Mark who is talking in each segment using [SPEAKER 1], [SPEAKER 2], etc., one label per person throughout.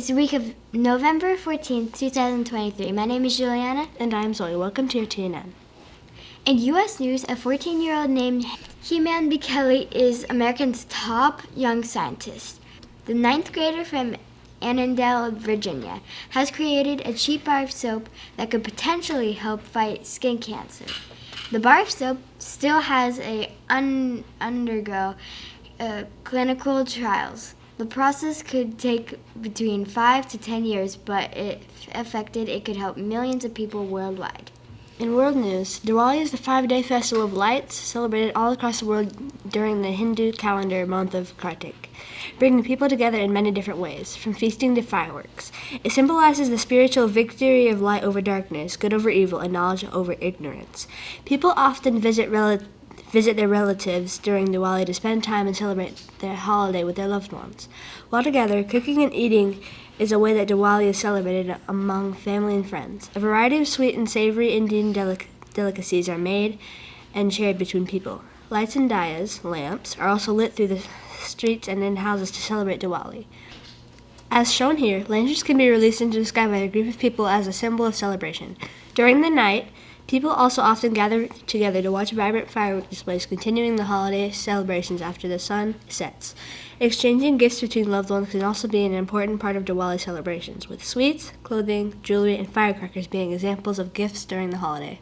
[SPEAKER 1] It's the week of November 14th, 2023. My name is Juliana.
[SPEAKER 2] And I'm Zoe. Welcome to your TNN.
[SPEAKER 1] In U.S. news, a 14-year-old named He-Man B. Kelly is America's top young scientist. The 9th grader from Annandale, Virginia, has created a cheap bar of soap that could potentially help fight skin cancer. The bar of soap still has to undergo clinical trials. The process could take between 5 to 10 years, but if effective, it could help millions of people worldwide.
[SPEAKER 2] In world news, Diwali is the 5-day festival of lights celebrated all across the world during the Hindu calendar month of Kartik, bringing people together in many different ways, from feasting to fireworks. It symbolizes the spiritual victory of light over darkness, good over evil, and knowledge over ignorance. People often visit their relatives during Diwali to spend time and celebrate their holiday with their loved ones. While together, cooking and eating is a way that Diwali is celebrated among family and friends. A variety of sweet and savory Indian delicacies are made and shared between people. Lights and diyas, lamps, are also lit through the streets and in houses to celebrate Diwali. As shown here, lanterns can be released into the sky by a group of people as a symbol of celebration. During the night, people also often gather together to watch vibrant firework displays, continuing the holiday celebrations after the sun sets. Exchanging gifts between loved ones can also be an important part of Diwali celebrations, with sweets, clothing, jewelry, and firecrackers being examples of gifts during the holiday.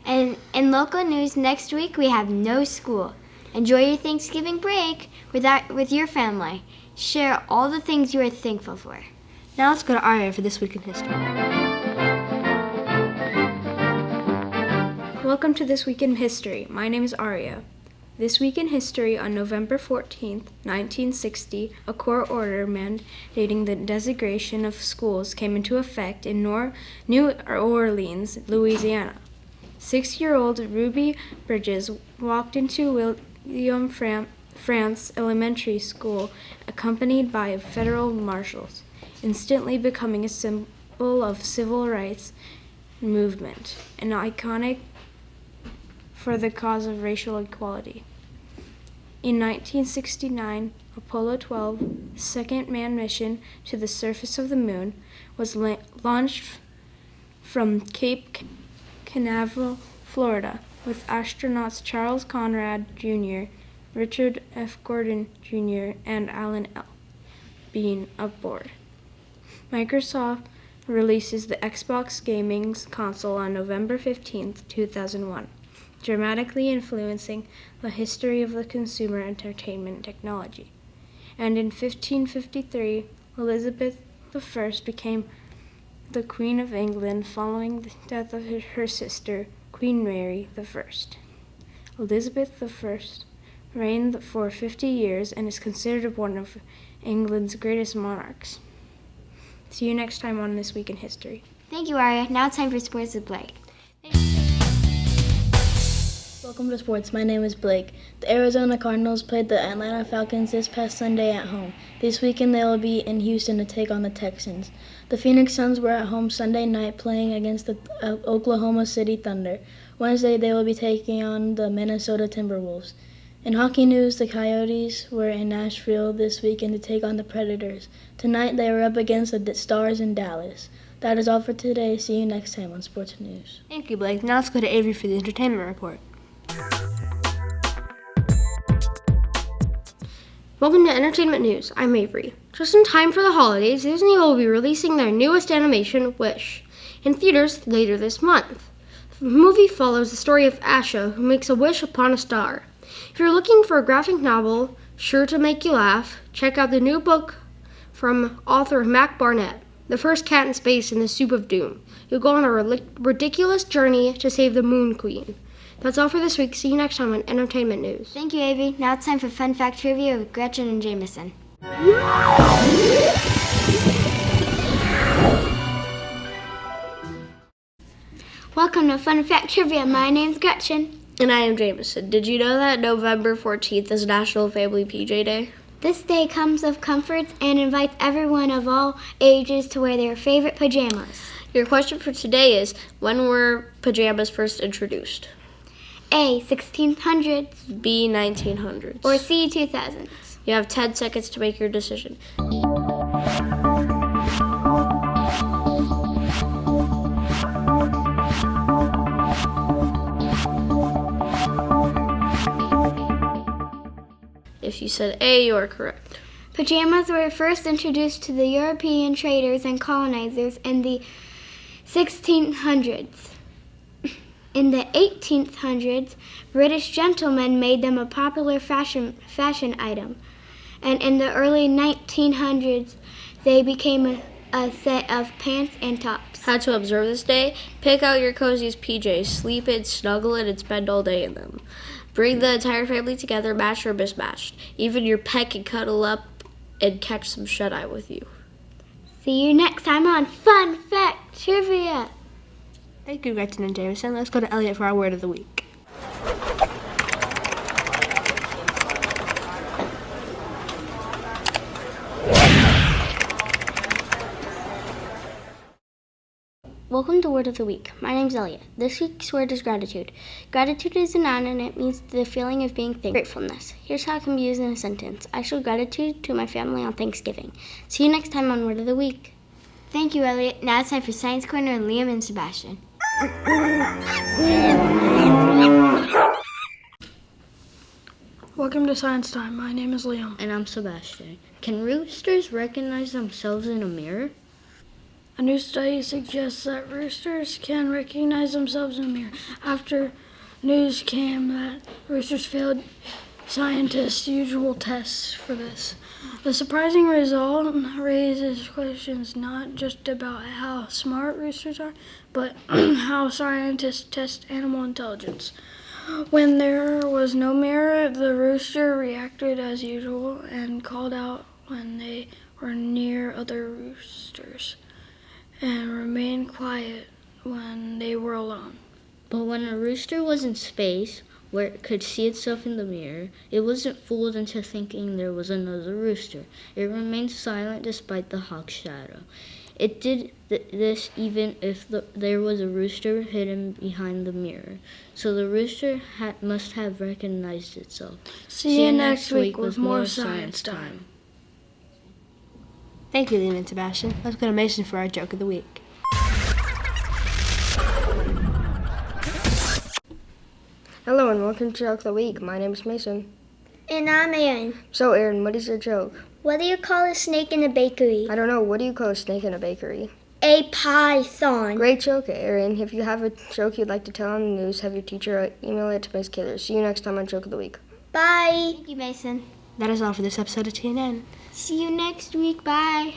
[SPEAKER 1] And in local news, next week we have no school. Enjoy your Thanksgiving break with your family. Share all the things you are thankful for.
[SPEAKER 2] Now let's go to Aria for This Week in History.
[SPEAKER 3] Welcome to This Week in History. My name is Aria. This week in history, on November 14, 1960, a court order mandating the desegregation of schools came into effect in New Orleans, Louisiana. 6-year-old Ruby Bridges walked into William France Elementary School accompanied by federal marshals, instantly becoming a symbol of civil rights movement, an iconic for the cause of racial equality. In 1969, Apollo 12's second manned mission to the surface of the moon was launched from Cape Canaveral, Florida, with astronauts Charles Conrad Jr., Richard F. Gordon Jr., and Alan L. Bean aboard. Microsoft releases the Xbox gaming console on November 15, 2001. Dramatically influencing the history of the consumer entertainment technology. And in 1553, Elizabeth I became the Queen of England following the death of her sister, Queen Mary I. Elizabeth I reigned for 50 years and is considered one of England's greatest monarchs. See you next time on This Week in History.
[SPEAKER 1] Thank you, Aria. Now it's time for Sports with Blake.
[SPEAKER 4] Welcome to sports. My name is Blake. The Arizona Cardinals played the Atlanta Falcons this past Sunday at home. This weekend they will be in Houston to take on the Texans. The Phoenix Suns were at home Sunday night playing against the Oklahoma City Thunder. Wednesday they will be taking on the Minnesota Timberwolves. In hockey news, the Coyotes were in Nashville this weekend to take on the Predators. Tonight they are up against the Stars in Dallas. That is all for today. See you next time on Sports News.
[SPEAKER 2] Thank you, Blake. Now let's go to Avery for the Entertainment Report.
[SPEAKER 5] Welcome to Entertainment News. I'm Avery. Just in time for the holidays, Disney will be releasing their newest animation, Wish, in theaters later this month. The movie follows the story of Asha, who makes a wish upon a star. If you're looking for a graphic novel sure to make you laugh, check out the new book from author Mac Barnett, The First Cat in Space in the Soup of Doom. You'll go on a ridiculous journey to save the Moon Queen. That's all for this week. See you next time on Entertainment News.
[SPEAKER 1] Thank you, Avery. Now it's time for Fun Fact Trivia with Gretchen and Jameson. Welcome to Fun Fact Trivia. My name's Gretchen.
[SPEAKER 5] And I am Jameson. Did you know that November 14th is National Family PJ Day?
[SPEAKER 1] This day comes of comforts and invites everyone of all ages to wear their favorite pajamas.
[SPEAKER 5] Your question for today is, when were pajamas first introduced?
[SPEAKER 1] A, 1600s.
[SPEAKER 5] B, 1900s.
[SPEAKER 1] Or C, 2000s.
[SPEAKER 5] You have 10 seconds to make your decision. If you said A, you are correct.
[SPEAKER 1] Pajamas were first introduced to the European traders and colonizers in the 1600s. In the 1800s, British gentlemen made them a popular fashion item. And in the early 1900s, they became a set of pants and tops.
[SPEAKER 5] How to observe this day? Pick out your coziest PJs, sleep in, snuggle in, and spend all day in them. Bring the entire family together, matched or mismatched. Even your pet can cuddle up and catch some shut-eye with you.
[SPEAKER 1] See you next time on Fun Fact Trivia.
[SPEAKER 2] Thank you, Gretchen and Jameson. Let's go to Elliot for our word of the week.
[SPEAKER 6] Welcome to Word of the Week. My name's Elliot. This week's word is gratitude. Gratitude is a noun and it means the feeling of being thankful. Gratefulness. Here's how it can be used in a sentence. I show gratitude to my family on Thanksgiving. See you next time on Word of the Week.
[SPEAKER 1] Thank you, Elliot. Now it's time for Science Corner and Liam and Sebastian.
[SPEAKER 7] Welcome to Science Time. My name is Liam.
[SPEAKER 6] And I'm Sebastian. Can roosters recognize themselves in a mirror?
[SPEAKER 7] A new study suggests that roosters can recognize themselves in a mirror. After news came that roosters failed scientists' usual tests for this. The surprising result raises questions not just about how smart roosters are, but how scientists test animal intelligence. When there was no mirror, the rooster reacted as usual and called out when they were near other roosters, and remained quiet when they were alone.
[SPEAKER 6] But when a rooster was in space, where it could see itself in the mirror, it wasn't fooled into thinking there was another rooster. It remained silent despite the hawk's shadow. It did this even if there was a rooster hidden behind the mirror. So the rooster must have recognized itself.
[SPEAKER 7] See you next week with more Science Time.
[SPEAKER 2] Thank you, Liam and Sebastian. Let's go to Mason for our joke of the week.
[SPEAKER 8] Hello and welcome to Joke of the Week. My name is Mason.
[SPEAKER 1] And I'm Aaron.
[SPEAKER 8] So Aaron, what is your joke?
[SPEAKER 1] What do you call a snake in a bakery?
[SPEAKER 8] I don't know. What do you call a snake in a bakery?
[SPEAKER 1] A python.
[SPEAKER 8] Great joke, Aaron. If you have a joke you'd like to tell on the news, have your teacher email it to Ms. Killer. See you next time on Joke of the Week.
[SPEAKER 1] Bye. Thank you, Mason.
[SPEAKER 2] That is all for this episode of TNN.
[SPEAKER 1] See you next week. Bye.